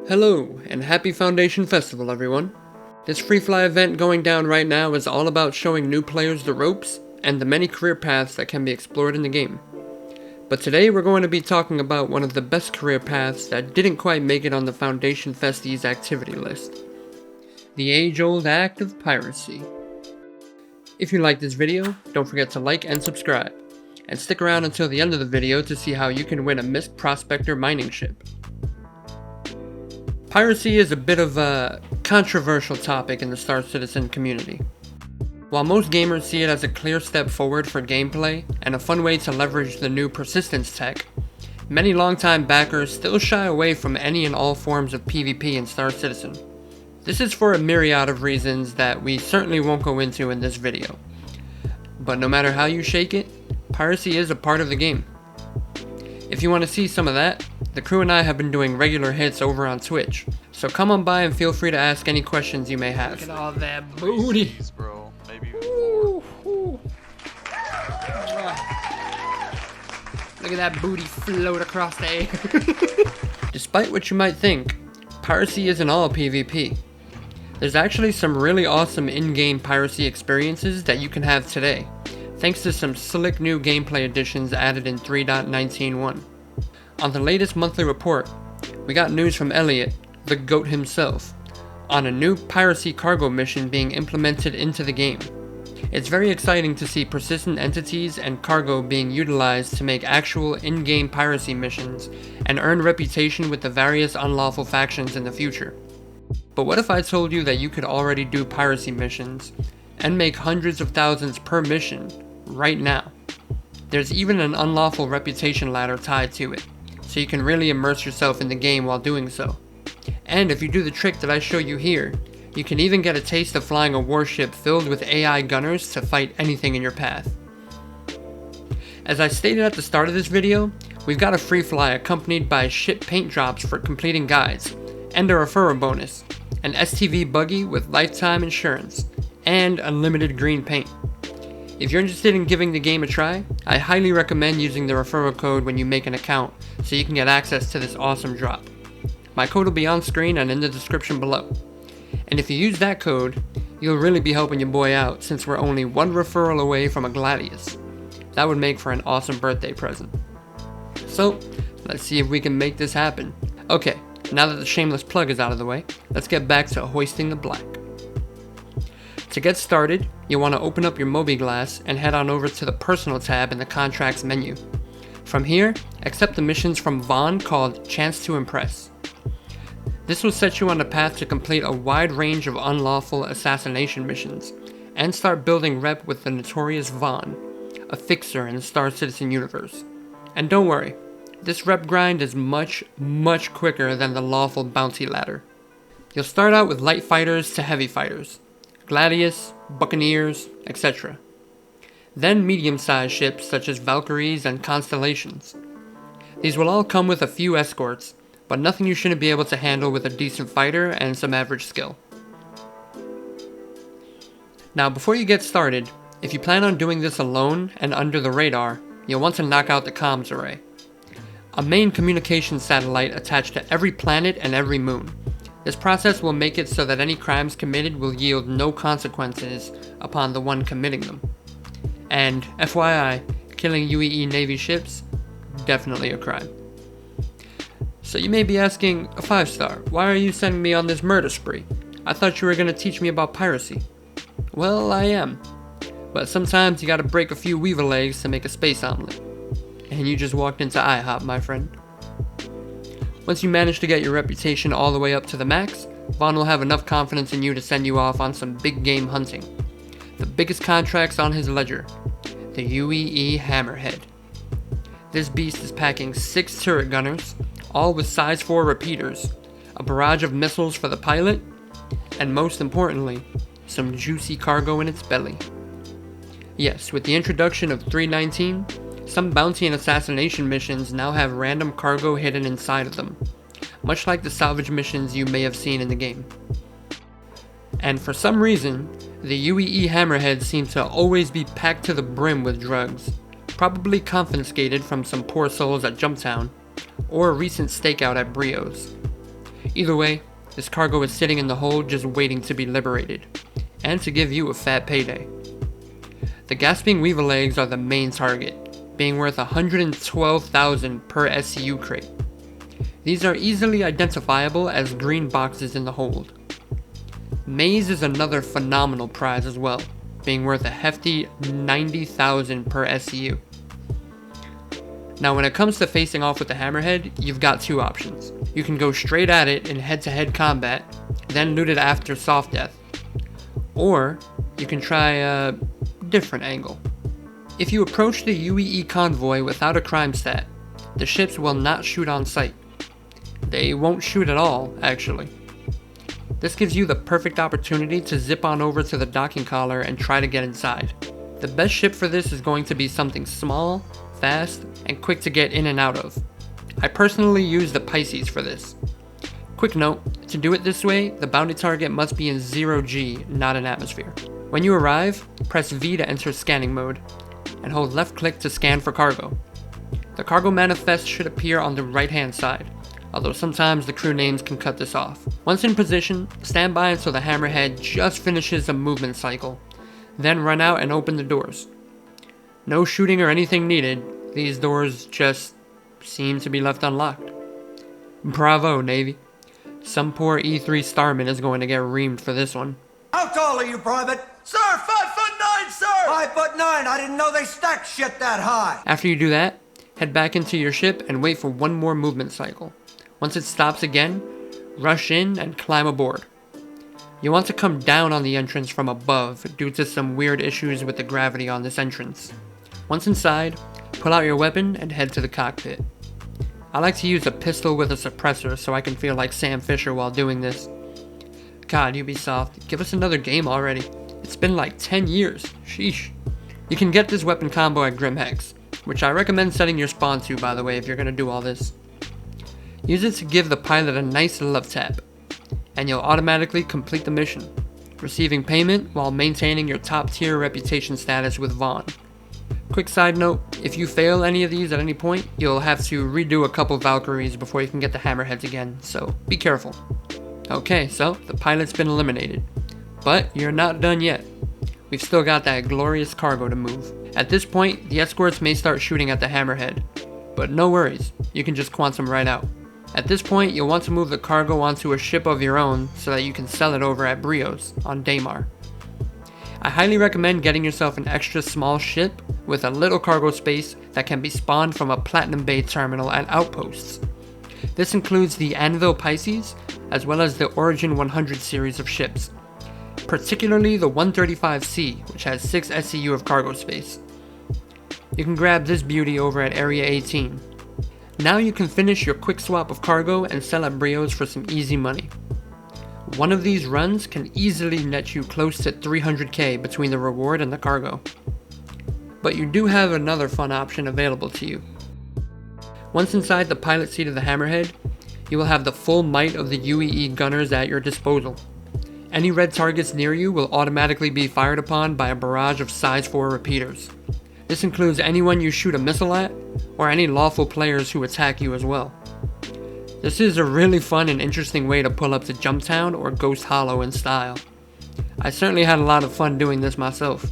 Hello, and happy Foundation Festival, everyone. This free fly event going down right now is all about showing new players the ropes and the many career paths that can be explored in the game. But today we're going to be talking about one of the best career paths that didn't quite make it on the Foundation Festie's activity list. The age-old act of piracy. If you like this video, don't forget to like and subscribe, and stick around until the end of the video to see how you can win a Mist Prospector mining ship. Piracy is a bit of a controversial topic in the Star Citizen community. While most gamers see it as a clear step forward for gameplay and a fun way to leverage the new persistence tech, many longtime backers still shy away from any and all forms of PvP in Star Citizen. This is for a myriad of reasons that we certainly won't go into in this video. But no matter how you shake it, piracy is a part of the game. If you want to see some of that, the crew and I have been doing regular hits over on Twitch, so come on by and feel free to ask any questions you may have. Look at all that booty! Jeez, bro. Maybe Ooh, ooh. Look at that booty float across the air. Despite what you might think, piracy isn't all PvP. There's actually some really awesome in-game piracy experiences that you can have today, thanks to some slick new gameplay additions added in 3.19.1. On the latest monthly report, we got news from Elliot, the GOAT himself, on a new piracy cargo mission being implemented into the game. It's very exciting to see persistent entities and cargo being utilized to make actual in-game piracy missions and earn reputation with the various unlawful factions in the future. But what if I told you that you could already do piracy missions and make hundreds of thousands per mission right now? There's even an unlawful reputation ladder tied to it, so you can really immerse yourself in the game while doing so. And if you do the trick that I show you here, you can even get a taste of flying a warship filled with AI gunners to fight anything in your path. As I stated at the start of this video, we've got a free fly accompanied by ship paint drops for completing guides, and a referral bonus, an STV buggy with lifetime insurance, and unlimited green paint. If you're interested in giving the game a try, I highly recommend using the referral code when you make an account so you can get access to this awesome drop. My code will be on screen and in the description below. And if you use that code, you'll really be helping your boy out since we're only one referral away from a Gladius. That would make for an awesome birthday present. So, let's see if we can make this happen. Okay, now that the shameless plug is out of the way, let's get back to hoisting the black. To get started, you'll want to open up your Mobi-Glass and head on over to the Personal tab in the Contracts menu. From here, accept the missions from Vaughn called Chance to Impress. This will set you on the path to complete a wide range of unlawful assassination missions, and start building rep with the notorious Vaughn, a fixer in the Star Citizen universe. And don't worry, this rep grind is much quicker than the lawful bounty ladder. You'll start out with light fighters to heavy fighters, Gladius, Buccaneers, etc. Then medium-sized ships such as Valkyries and Constellations. These will all come with a few escorts, but nothing you shouldn't be able to handle with a decent fighter and some average skill. Now before you get started, if you plan on doing this alone and under the radar, you'll want to knock out the comms array. A main communication satellite attached to every planet and every moon. This process will make it so that any crimes committed will yield no consequences upon the one committing them. And FYI, killing UEE Navy ships, definitely a crime. So you may be asking, a 5-star, why are you sending me on this murder spree? I thought you were going to teach me about piracy. Well, I am. But sometimes you gotta break a few weaver legs to make a space omelet. And you just walked into IHOP, my friend. Once you manage to get your reputation all the way up to the max, Vaughn will have enough confidence in you to send you off on some big game hunting. The biggest contracts on his ledger, the AI Hammerhead. This beast is packing 6 turret gunners, all with size 4 repeaters, a barrage of missiles for the pilot, and most importantly, some juicy cargo in its belly. Yes, with the introduction of 3.19, some bounty and assassination missions now have random cargo hidden inside of them, much like the salvage missions you may have seen in the game. And for some reason, the UEE Hammerhead seems to always be packed to the brim with drugs, probably confiscated from some poor souls at Jumptown, or a recent stakeout at Brio's. Either way, this cargo is sitting in the hold just waiting to be liberated, and to give you a fat payday. The gasping weevil eggs are the main target, being worth 112,000 per SCU crate. These are easily identifiable as green boxes in the hold. Maize is another phenomenal prize as well, being worth a hefty 90,000 per SCU. Now when it comes to facing off with the Hammerhead, you've got two options. You can go straight at it in head-to-head combat, then loot it after soft death. Or, you can try a different angle. If you approach the UEE convoy without a crime stat, the ships will not shoot on sight. They won't shoot at all, actually. This gives you the perfect opportunity to zip on over to the docking collar and try to get inside. The best ship for this is going to be something small, fast, and quick to get in and out of. I personally use the Piracy for this. Quick note, to do it this way, the bounty target must be in 0G, not in atmosphere. When you arrive, press V to enter scanning mode, and hold left click to scan for cargo. The cargo manifest should appear on the right hand side, although sometimes the crew names can cut this off. Once in position, stand by until the Hammerhead just finishes a movement cycle, then run out and open the doors. No shooting or anything needed, these doors just seem to be left unlocked. Bravo, Navy. Some poor E3 starman is going to get reamed for this one. How tall are you, Private? Sir, 5'9", sir! 5'9". I didn't know they stacked shit that high. After you do that, head back into your ship and wait for one more movement cycle. Once it stops again, rush in and climb aboard. You want to come down on the entrance from above due to some weird issues with the gravity on this entrance. Once inside, pull out your weapon and head to the cockpit. I like to use a pistol with a suppressor so I can feel like Sam Fisher while doing this. God, Ubisoft, give us another game already. It's been like 10 years, sheesh. You can get this weapon combo at Grimhex, which I recommend setting your spawn to, by the way, if you're gonna do all this. Use it to give the pilot a nice love tap, and you'll automatically complete the mission, receiving payment while maintaining your top tier reputation status with Vaughn. Quick side note, if you fail any of these at any point, you'll have to redo a couple Valkyries before you can get the Hammerheads again, so be careful. Okay, so the pilot's been eliminated, but you're not done yet. We've still got that glorious cargo to move. At this point, the escorts may start shooting at the Hammerhead, but no worries, you can just quantum right out. At this point, you'll want to move the cargo onto a ship of your own so that you can sell it over at Brios on Daymar. I highly recommend getting yourself an extra small ship with a little cargo space that can be spawned from a Platinum Bay terminal at outposts. This includes the Anvil Pisces, as well as the Origin 100 series of ships, particularly the 135C, which has 6 SCU of cargo space. You can grab this beauty over at Area 18. Now you can finish your quick swap of cargo and sell at Brios for some easy money. One of these runs can easily net you close to 300k between the reward and the cargo. But you do have another fun option available to you. Once inside the pilot seat of the Hammerhead, you will have the full might of the UEE gunners at your disposal. Any red targets near you will automatically be fired upon by a barrage of size 4 repeaters. This includes anyone you shoot a missile at, or any lawful players who attack you as well. This is a really fun and interesting way to pull up to Jumptown or Ghost Hollow in style. I certainly had a lot of fun doing this myself.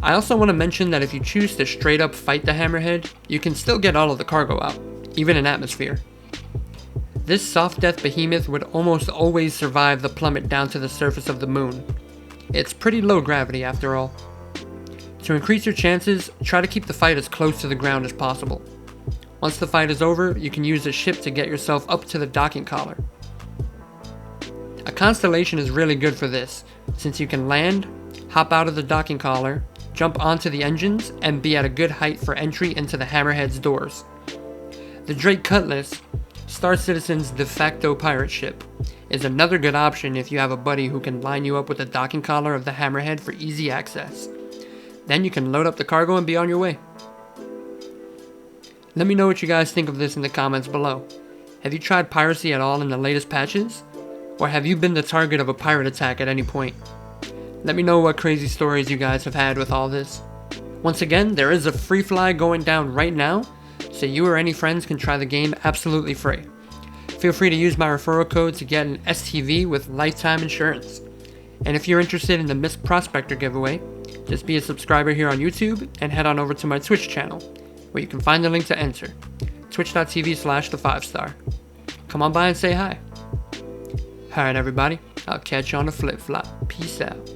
I also want to mention that if you choose to straight up fight the Hammerhead, you can still get all of the cargo out, even in atmosphere. This soft death behemoth would almost always survive the plummet down to the surface of the moon. It's pretty low gravity after all. To increase your chances, try to keep the fight as close to the ground as possible. Once the fight is over, you can use a ship to get yourself up to the docking collar. A constellation is really good for this, since you can land, hop out of the docking collar, jump onto the engines, and be at a good height for entry into the Hammerhead's doors. The Drake Cutlass, Star Citizen's de facto pirate ship, is another good option if you have a buddy who can line you up with the docking collar of the Hammerhead for easy access. Then you can load up the cargo and be on your way. Let me know what you guys think of this in the comments below. Have you tried piracy at all in the latest patches? Or have you been the target of a pirate attack at any point? Let me know what crazy stories you guys have had with all this. Once again, there is a free fly going down right now, so you or any friends can try the game absolutely free. Feel free to use my referral code to get an STV with lifetime insurance. And if you're interested in the Miss Prospector giveaway, just be a subscriber here on YouTube and head on over to my Twitch channel, where you can find the link to enter, twitch.tv/the5star. Come on by and say hi. Alright everybody, I'll catch you on the flip flop. Peace out.